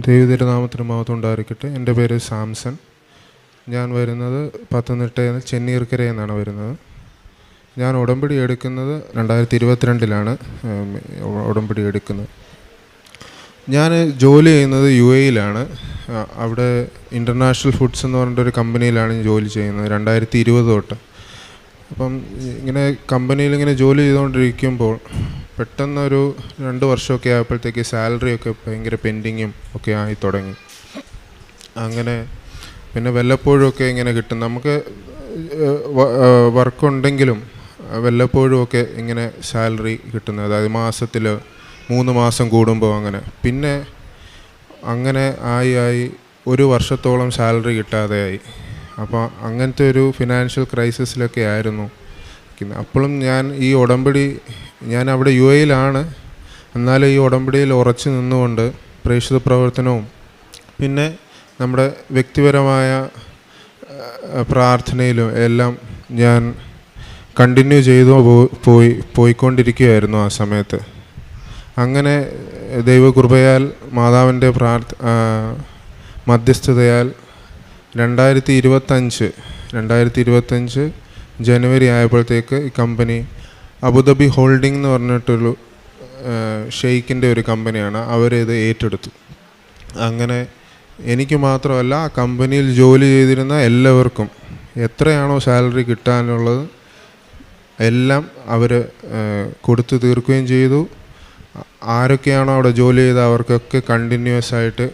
ദൈവതിരുനാമത്തിന് മഹത്വം ഉണ്ടായിരിക്കട്ടെ. എൻ്റെ പേര് സാംസൺ. ഞാൻ വരുന്നത് പത്തനംതിട്ടയിൽ നിന്ന് ചെന്നീർക്കരയിൽ നിന്നാണ് വരുന്നത്. ഞാൻ ഉടമ്പടി എടുക്കുന്നത് 2022 ഉടമ്പടി എടുക്കുന്നത്. ഞാൻ ജോലി ചെയ്യുന്നത് UAE-യിലാണ്. അവിടെ ഇൻ്റർനാഷണൽ ഫുഡ്സ് എന്ന് പറഞ്ഞിട്ടൊരു കമ്പനിയിലാണ് ഞാൻ ജോലി ചെയ്യുന്നത് 2020 തൊട്ട്. അപ്പം ഇങ്ങനെ കമ്പനിയിൽ ഇങ്ങനെ ജോലി ചെയ്തുകൊണ്ടിരിക്കുമ്പോൾ പെട്ടെന്നൊരു 2 വർഷമൊക്കെ ആയപ്പോഴത്തേക്ക് സാലറിയൊക്കെ ഭയങ്കര പെൻഡിങ്ങും ഒക്കെ ആയി തുടങ്ങി. അങ്ങനെ പിന്നെ വല്ലപ്പോഴുമൊക്കെ ഇങ്ങനെ കിട്ടും. നമുക്ക് വർക്കുണ്ടെങ്കിലും വല്ലപ്പോഴും ഒക്കെ ഇങ്ങനെ സാലറി കിട്ടുന്നത്, അതായത് മാസത്തിൽ 3 മാസം കൂടുമ്പോൾ അങ്ങനെ. പിന്നെ അങ്ങനെ ആയി 1 വർഷത്തോളം സാലറി കിട്ടാതെയായി. അപ്പോൾ അങ്ങനത്തെ ഒരു ഫിനാൻഷ്യൽ ക്രൈസിസിലൊക്കെ ആയിരുന്നു. അപ്പോഴും ഞാൻ ഈ ഉടമ്പടി, ഞാൻ അവിടെ UAE-യിലാണ്, എന്നാലും ഈ ഉടമ്പടിയിൽ ഉറച്ചു നിന്നുകൊണ്ട് പ്രേക്ഷിത പ്രവർത്തനവും പിന്നെ നമ്മുടെ വ്യക്തിപരമായ പ്രാർത്ഥനയിലും എല്ലാം ഞാൻ കണ്ടിന്യൂ ചെയ്തു പോയിക്കൊണ്ടിരിക്കുകയായിരുന്നു ആ സമയത്ത്. അങ്ങനെ ദൈവകൃപയാൽ മാതാവിൻ്റെ മധ്യസ്ഥതയാൽ 2025 ജനുവരി ആയപ്പോഴത്തേക്ക് ഈ കമ്പനി അബുദാബി ഹോൾഡിംഗ് എന്ന് പറഞ്ഞിട്ടൊരു ഷെയ്ക്കിൻ്റെ ഒരു കമ്പനിയാണ്, അവരിത് ഏറ്റെടുത്തു. അങ്ങനെ എനിക്ക് മാത്രമല്ല, ആ കമ്പനിയിൽ ജോലി ചെയ്തിരുന്ന എല്ലാവർക്കും എത്രയാണോ സാലറി കിട്ടാനുള്ളത് എല്ലാം അവർ കൊടുത്തു തീർക്കുകയും ചെയ്തു. ആരൊക്കെയാണോ അവിടെ ജോലി ചെയ്ത് അവർക്കൊക്കെ കണ്ടിന്യൂസ് ആയിട്ട്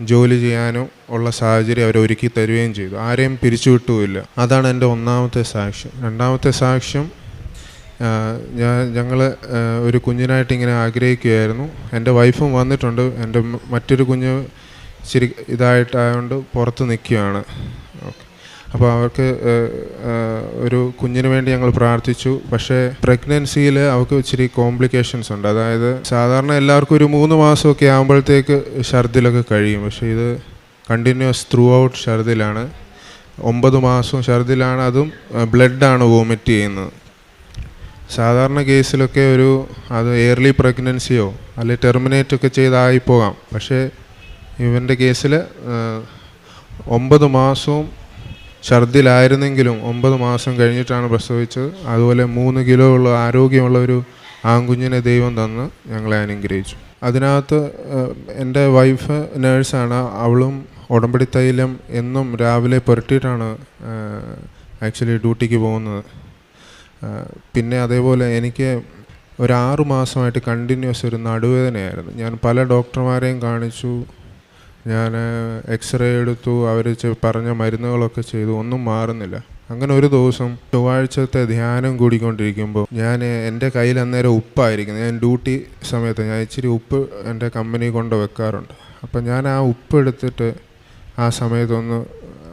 ജോലി ചെയ്യാനും ഉള്ള സാഹചര്യം അവർ ഒരുക്കി തരുകയും ചെയ്തു. ആരെയും പിരിച്ചുവിട്ടുമില്ല. അതാണ് എൻ്റെ ഒന്നാമത്തെ സാക്ഷ്യം. രണ്ടാമത്തെ സാക്ഷ്യം, ഞങ്ങൾ ഒരു കുഞ്ഞിനായിട്ട് ഇങ്ങനെ ആഗ്രഹിക്കുകയായിരുന്നു. എൻ്റെ വൈഫും വന്നിട്ടുണ്ട്. എൻ്റെ മറ്റൊരു കുഞ്ഞ് ഇച്ചിരി ഇതായിട്ടായതുകൊണ്ട് പുറത്ത് നിൽക്കുകയാണ്. ഓക്കെ, അപ്പോൾ അവർക്ക് ഒരു കുഞ്ഞിന് വേണ്ടി ഞങ്ങൾ പ്രാർത്ഥിച്ചു. പക്ഷേ പ്രഗ്നൻസിയിൽ അവർക്ക് ഇച്ചിരി കോംപ്ലിക്കേഷൻസ് ഉണ്ട്. അതായത് സാധാരണ എല്ലാവർക്കും ഒരു 3 മാസമൊക്കെ ആകുമ്പോഴത്തേക്ക് ഛർദിലൊക്കെ കഴിയും. പക്ഷേ ഇത് കണ്ടിന്യൂസ് ത്രൂ ഔട്ട് ഛർദിലാണ്. 9 മാസവും ഛർദിലാണ്. അതും ബ്ലഡാണ് വോമിറ്റ് ചെയ്യുന്നത്. സാധാരണ കേസിലൊക്കെ അത് എയർലി പ്രഗ്നൻസിയോ അല്ലെങ്കിൽ ടെർമിനേറ്റ് ഒക്കെ ചെയ്തായിപ്പോകാം. പക്ഷേ ഇവൻ്റെ കേസിൽ 9 മാസവും ഛർദിലായിരുന്നെങ്കിലും 9 മാസം കഴിഞ്ഞിട്ടാണ് പ്രസവിച്ചത്. അതുപോലെ 3 കിലോ ഉള്ള ആരോഗ്യമുള്ള ഒരു ആൺകുഞ്ഞിനെ ദൈവം തന്ന് ഞങ്ങളെ അനുഗ്രഹിച്ചു. അതിനകത്ത് എൻ്റെ വൈഫ് നേഴ്സാണ്. അവളും ഉടമ്പടി തൈലം എന്നും രാവിലെ പുരട്ടിയിട്ടാണ് ആക്ച്വലി ഡ്യൂട്ടിക്ക് പോകുന്നത്. പിന്നെ അതേപോലെ എനിക്ക് ഒരു 6 മാസമായിട്ട് കണ്ടിന്യൂസ് ഒരു നടുവേദനയായിരുന്നു. ഞാൻ പല ഡോക്ടർമാരെയും കാണിച്ചു, ഞാൻ എക്സ്റേ എടുത്തു, അവർ പറഞ്ഞ മരുന്നുകളൊക്കെ ചെയ്തു, ഒന്നും മാറുന്നില്ല. അങ്ങനെ ഒരു ദിവസം ചൊവ്വാഴ്ചത്തെ ധ്യാനം കൂടിക്കൊണ്ടിരിക്കുമ്പോൾ എൻ്റെ കയ്യിൽ അന്നേരം ഉപ്പായിരിക്കുന്നത്. ഞാൻ ഡ്യൂട്ടി സമയത്ത് ഞാൻ ഇച്ചിരി ഉപ്പ് എൻ്റെ കമ്പനി കൊണ്ട് വെക്കാറുണ്ട്. അപ്പം ഞാൻ ആ ഉപ്പ് എടുത്തിട്ട് ആ സമയത്തൊന്ന്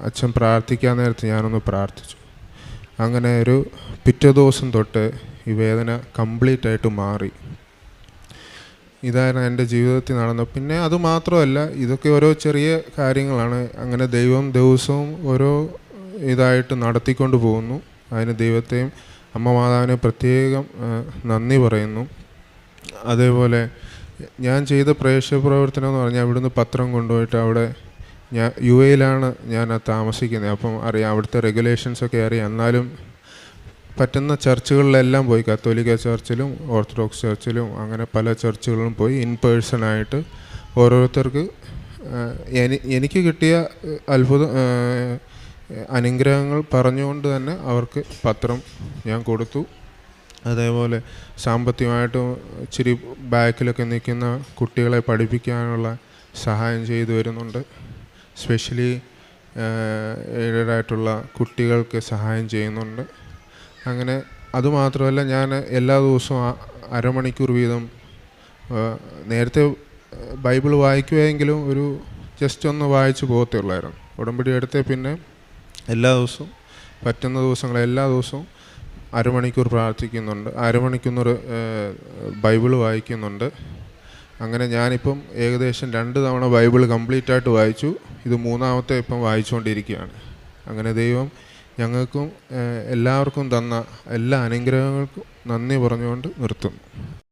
അച്ഛൻ പ്രാർത്ഥിക്കാൻ നേരത്ത് ഞാനൊന്ന് പ്രാർത്ഥിച്ചു. അങ്ങനെ ഒരു പിറ്റേ ദിവസം തൊട്ട് ഈ വേദന കംപ്ലീറ്റ് ആയിട്ട് മാറി. ഇതായിരുന്നു എൻ്റെ ജീവിതത്തിൽ നടന്നത്. പിന്നെ അതുമാത്രമല്ല, ഇതൊക്കെ ഓരോ ചെറിയ കാര്യങ്ങളാണ്. അങ്ങനെ ദൈവം ദിവസവും ഓരോ ഇതായിട്ട് നടത്തിക്കൊണ്ട് പോകുന്നു. അതിന് ദൈവത്തെയും അമ്മ മാതാവിനെ പ്രത്യേകം നന്ദി പറയുന്നു. അതേപോലെ ഞാൻ ചെയ്ത പ്രേക്ഷിത പ്രവർത്തനം എന്ന് പറഞ്ഞാൽ ഇവിടുന്ന് പത്രം കൊണ്ടുപോയിട്ട് അവിടെ ഞാൻ UAE-യിലാണ് ഞാൻ താമസിക്കുന്നത്. അപ്പം അറിയാം, അവിടുത്തെ റെഗുലേഷൻസൊക്കെ അറിയാം. എന്നാലും പറ്റുന്ന ചർച്ചുകളിലെല്ലാം പോയി, കത്തോലിക്ക ചർച്ചിലും ഓർത്തഡോക്സ് ചർച്ചിലും അങ്ങനെ പല ചർച്ചുകളിലും പോയി ഇൻ പേഴ്സണായിട്ട് ഓരോരുത്തർക്ക് എനിക്ക് കിട്ടിയ അനുഗ്രഹങ്ങൾ പറഞ്ഞുകൊണ്ട് തന്നെ അവർക്ക് പത്രം ഞാൻ കൊടുത്തു. അതേപോലെ സാമ്പത്തികമായിട്ടും ഇച്ചിരി ബാക്കിലൊക്കെ നിൽക്കുന്ന കുട്ടികളെ പഠിപ്പിക്കാനുള്ള സഹായം ചെയ്തു വരുന്നുണ്ട്. സ്പെഷ്യലി എയ്ഡഡായിട്ടുള്ള കുട്ടികൾക്ക് സഹായം ചെയ്യുന്നുണ്ട്. അങ്ങനെ അതുമാത്രമല്ല, ഞാൻ എല്ലാ ദിവസവും അരമണിക്കൂർ വീതം, നേരത്തെ ബൈബിൾ വായിക്കുമെങ്കിലും ഒരു ജസ്റ്റ് ഒന്ന് വായിച്ച് പോകത്തേ ഉള്ളായിരുന്നു. ഉടമ്പടി എടുത്തേ പിന്നെ എല്ലാ ദിവസവും പറ്റുന്ന ദിവസങ്ങളിൽ എല്ലാ ദിവസവും അരമണിക്കൂർ പ്രാർത്ഥിക്കുന്നുണ്ട്, അരമണിക്കൂർ ബൈബിൾ വായിക്കുന്നുണ്ട്. അങ്ങനെ ഞാനിപ്പം ഏകദേശം 2 തവണ ബൈബിൾ കംപ്ലീറ്റായിട്ട് വായിച്ചു. ഇത് 3ാമത്തെ ഇപ്പം വായിച്ചുകൊണ്ടിരിക്കുകയാണ്. അങ്ങനെ ദൈവം ഞങ്ങൾക്കും എല്ലാവർക്കും തന്ന എല്ലാ അനുഗ്രഹങ്ങൾക്കും നന്ദി പറഞ്ഞുകൊണ്ട് നിർത്തുന്നു.